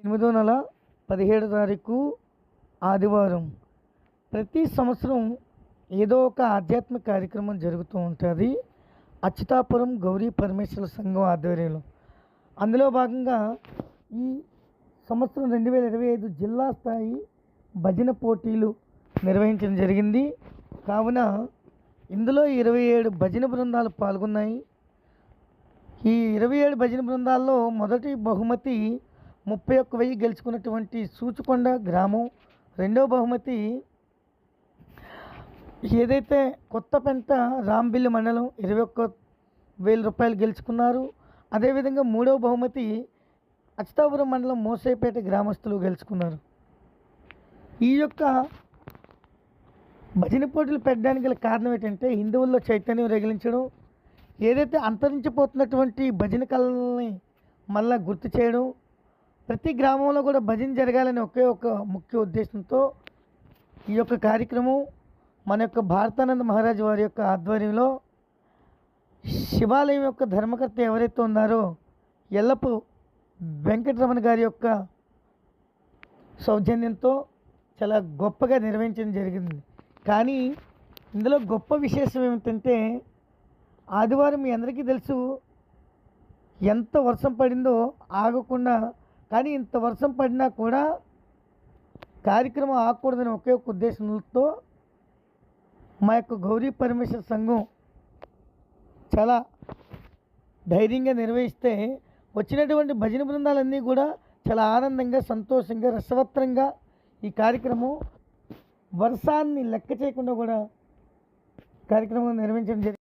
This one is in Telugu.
8వ నెల 17వ తారీఖు ఆదివారం. ప్రతి సంవత్సరం ఏదో ఒక ఆధ్యాత్మిక కార్యక్రమం జరుగుతూ ఉంటుంది అచ్యుతాపురం గౌరీ పరమేశ్వర సంఘం ఆధ్వర్యంలో. అందులో భాగంగా ఈ సంవత్సరం 2025 జిల్లా స్థాయి భజన పోటీలు నిర్వహించడం జరిగింది. కావున ఇందులో 27 భజన బృందాలు పాల్గొన్నాయి. ఈ 27 భజన బృందాల్లో మొదటి బహుమతి 31,000 గెలుచుకున్నటువంటి సూచుకొండ గ్రామం. రెండవ బహుమతి ఏదైతే కొత్తపెంట రాంబిల్లి మండలం 21,000 రూపాయలు గెలుచుకున్నారు. అదేవిధంగా మూడవ బహుమతి అచ్యుతాపురం మండలం మోసేపేట గ్రామస్తులు గెలుచుకున్నారు. ఈ యొక్క భజన పోటీలు పెట్టడానికి గల కారణం ఏంటంటే హిందువుల్లో చైతన్యం రగిలించడం, ఏదైతే అంతరించిపోతున్నటువంటి భజన కళల్ని మళ్ళా గుర్తు చేయడం, ప్రతి గ్రామంలో కూడా భజన జరగాలని ఒకే ఒక ముఖ్య ఉద్దేశంతో ఈ యొక్క కార్యక్రమం మన యొక్క భారతానంద మహారాజు వారి యొక్క ఆధ్వర్యంలో శివాలయం యొక్క ధర్మకర్త ఎవరైతే ఉన్నారో ఎల్లపు వెంకటరమణ గారి యొక్క సౌజన్యంతో చాలా గొప్పగా నిర్వహించడం జరిగింది. కానీ ఇందులో గొప్ప విశేషం ఏమిటంటే ఆదివారం మీ అందరికీ తెలుసు ఎంత వర్షం పడిందో ఆగకుండా. కానీ ఇంత వర్షం పడినా కూడా కార్యక్రమం ఆగకూడదని ఒకే ఒక ఉద్దేశంతో మా యొక్క గౌరీ పరమేశ్వర సంఘం చాలా ధైర్యంగా నిర్వహిస్తే వచ్చినటువంటి భజన బృందాలన్నీ కూడా చాలా ఆనందంగా, సంతోషంగా, రసవత్తరంగా ఈ కార్యక్రమం వర్షాన్ని లెక్క చేయకుండా కూడా కార్యక్రమం నిర్వహించడం జరిగింది.